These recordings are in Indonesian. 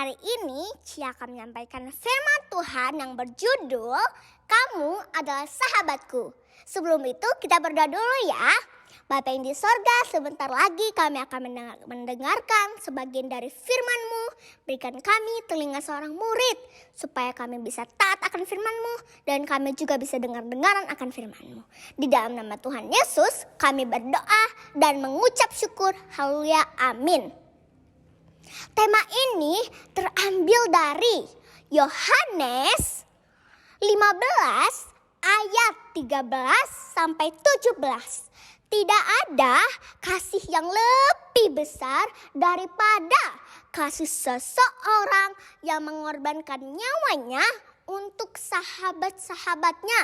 Hari ini Cia akan menyampaikan firman Tuhan yang berjudul Kamu adalah sahabatku. Sebelum itu kita berdoa dulu ya. Bapa yang di sorga, sebentar lagi kami akan mendengarkan sebagian dari firman-Mu. Berikan kami telinga seorang murid supaya kami bisa taat akan firman-Mu dan kami juga bisa dengar-dengaran akan firman-Mu. Di dalam nama Tuhan Yesus kami berdoa dan mengucap syukur. Haleluya, amin. Tema ini terambil dari Yohanes 15 ayat 13 sampai 17. Tidak ada kasih yang lebih besar daripada kasih seseorang yang mengorbankan nyawanya untuk sahabat-sahabatnya.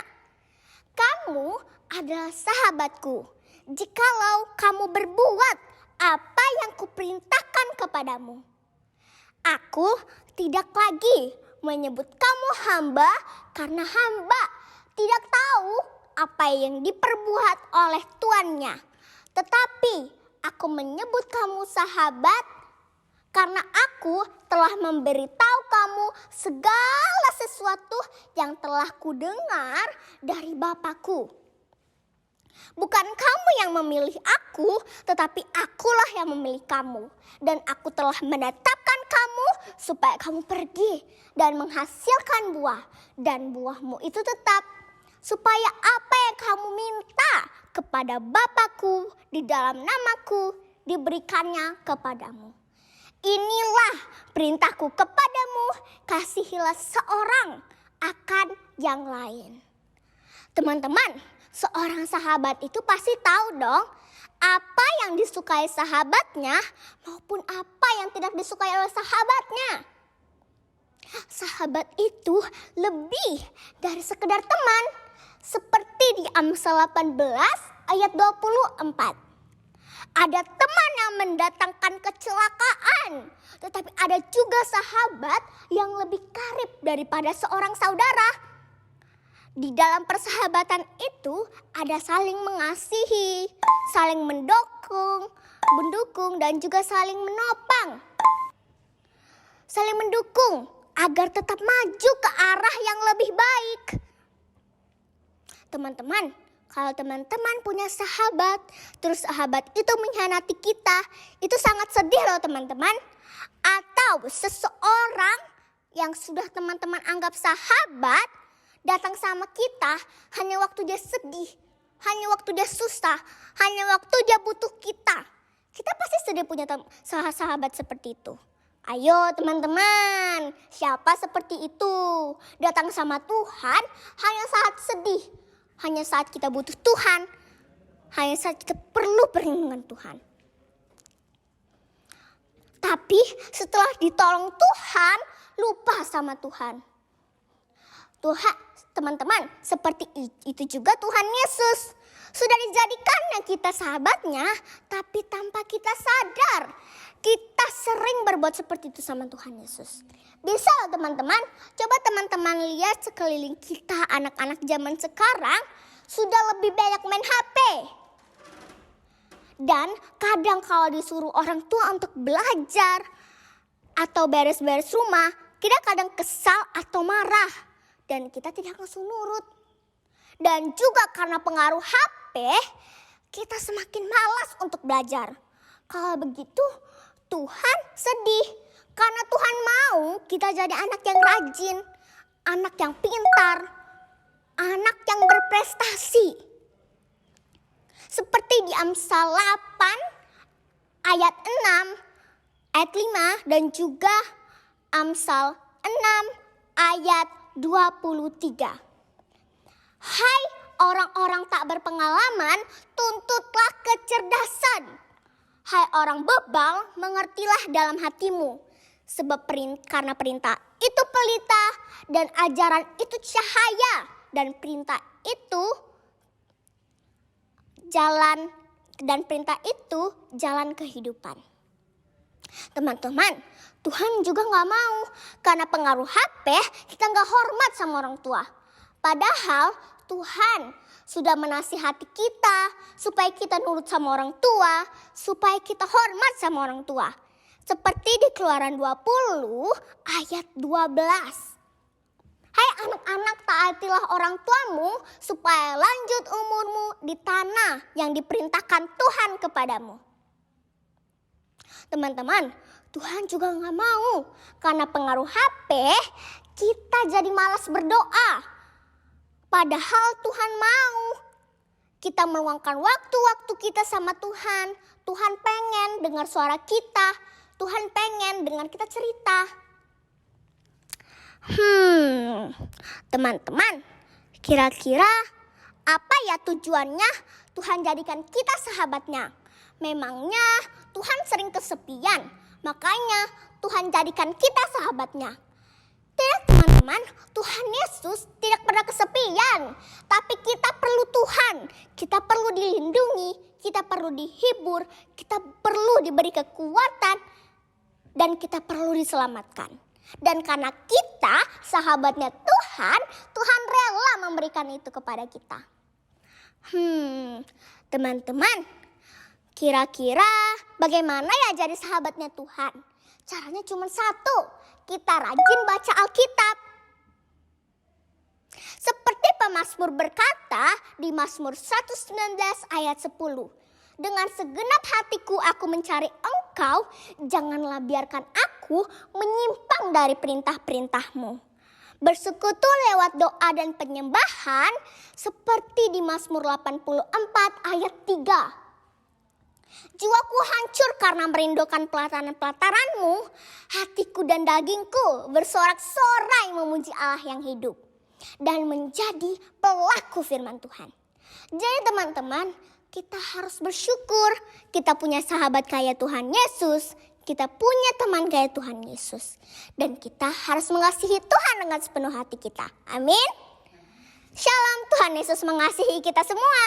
Kamu adalah sahabatku jikalau kamu berbuat apa yang kuperintahkan kepadamu. Aku tidak lagi menyebut kamu hamba karena hamba tidak tahu apa yang diperbuat oleh tuannya. Tetapi aku menyebut kamu sahabat karena aku telah memberitahu kamu segala sesuatu yang telah kudengar dari Bapakku. Bukan kamu yang memilih aku, tetapi akulah yang memilih kamu. Dan aku telah menetapkan kamu supaya kamu pergi dan menghasilkan buah. Dan buahmu itu tetap, supaya apa yang kamu minta kepada Bapakku di dalam namaku diberikannya kepadamu. Inilah perintahku kepadamu, kasihilah seorang akan yang lain. Teman-teman, seorang sahabat itu pasti tahu dong apa yang disukai sahabatnya maupun apa yang tidak disukai oleh sahabatnya. Sahabat itu lebih dari sekedar teman. Seperti di Amsal 18 ayat 24. Ada teman yang mendatangkan kecelakaan, tetapi ada juga sahabat yang lebih karib daripada seorang saudara. Di dalam persahabatan itu ada saling mengasihi, saling mendukung dan juga saling menopang. Saling mendukung agar tetap maju ke arah yang lebih baik. Teman-teman, kalau teman-teman punya sahabat, terus sahabat itu mengkhianati kita, itu sangat sedih loh teman-teman. Atau seseorang yang sudah teman-teman anggap sahabat, datang sama kita hanya waktu dia sedih, hanya waktu dia susah, hanya waktu dia butuh kita. Kita pasti sedih punya sahabat seperti itu. Ayo teman-teman, siapa seperti itu? Datang sama Tuhan hanya saat sedih, hanya saat kita butuh Tuhan, hanya saat kita perlu perlindungan Tuhan. Tapi setelah ditolong Tuhan, lupa sama Tuhan. Teman-teman, seperti itu juga Tuhan Yesus. Sudah dijadikannya kita sahabatnya, tapi tanpa kita sadar, kita sering berbuat seperti itu sama Tuhan Yesus. Bisa loh teman-teman, coba teman-teman lihat sekeliling kita, anak-anak zaman sekarang sudah lebih banyak main HP. Dan kadang kalau disuruh orang tua untuk belajar atau beres-beres rumah, kita kadang kesal atau marah. Dan kita tidak langsung nurut. Dan juga karena pengaruh HP, kita semakin malas untuk belajar. Kalau begitu, Tuhan sedih. Karena Tuhan mau kita jadi anak yang rajin, anak yang pintar, anak yang berprestasi. Seperti di Amsal 8 ayat 6, ayat 5 dan juga Amsal 6 ayat 23. Hai orang-orang tak berpengalaman, tuntutlah kecerdasan. Hai orang bebal, mengertilah dalam hatimu. Sebab karena perintah itu pelita dan ajaran itu cahaya dan perintah itu jalan kehidupan. Teman-teman, Tuhan juga gak mau karena pengaruh HP kita gak hormat sama orang tua. Padahal Tuhan sudah menasihati kita supaya kita nurut sama orang tua, supaya kita hormat sama orang tua. Seperti di Keluaran 20 ayat 12. Hai anak-anak, taatilah orang tuamu supaya lanjut umurmu di tanah yang diperintahkan Tuhan kepadamu. Teman-teman, Tuhan juga gak mau karena pengaruh HP kita jadi malas berdoa. Padahal Tuhan mau kita meluangkan waktu-waktu kita sama Tuhan. Tuhan pengen dengar suara kita. Tuhan pengen dengar kita cerita. Teman-teman, kira-kira apa ya tujuannya Tuhan jadikan kita sahabatnya? Memangnya Tuhan sering kesepian, makanya Tuhan jadikan kita sahabatnya. Tidak teman-teman, Tuhan Yesus tidak pernah kesepian. Tapi kita perlu Tuhan, kita perlu dilindungi, kita perlu dihibur, kita perlu diberi kekuatan, dan kita perlu diselamatkan. Dan karena kita sahabatnya Tuhan, Tuhan rela memberikan itu kepada kita. Teman-teman, kira-kira bagaimana ya jadi sahabatnya Tuhan? Caranya cuma satu, kita rajin baca Alkitab. Seperti pemazmur berkata di Mazmur 119 ayat 10. Dengan segenap hatiku aku mencari Engkau, janganlah biarkan aku menyimpang dari perintah-perintah-Mu. Bersekutu lewat doa dan penyembahan seperti di Mazmur 84 ayat 3. Jiwaku hancur karena merindukan pelataran-pelataran-Mu, hatiku dan dagingku bersorak-sorai memuji Allah yang hidup dan menjadi pelaku firman Tuhan. Jadi teman-teman, kita harus bersyukur kita punya sahabat kayak Tuhan Yesus. Kita punya teman kayak Tuhan Yesus. Dan kita harus mengasihi Tuhan dengan sepenuh hati kita. Amin. Shalom, Tuhan Yesus mengasihi kita semua.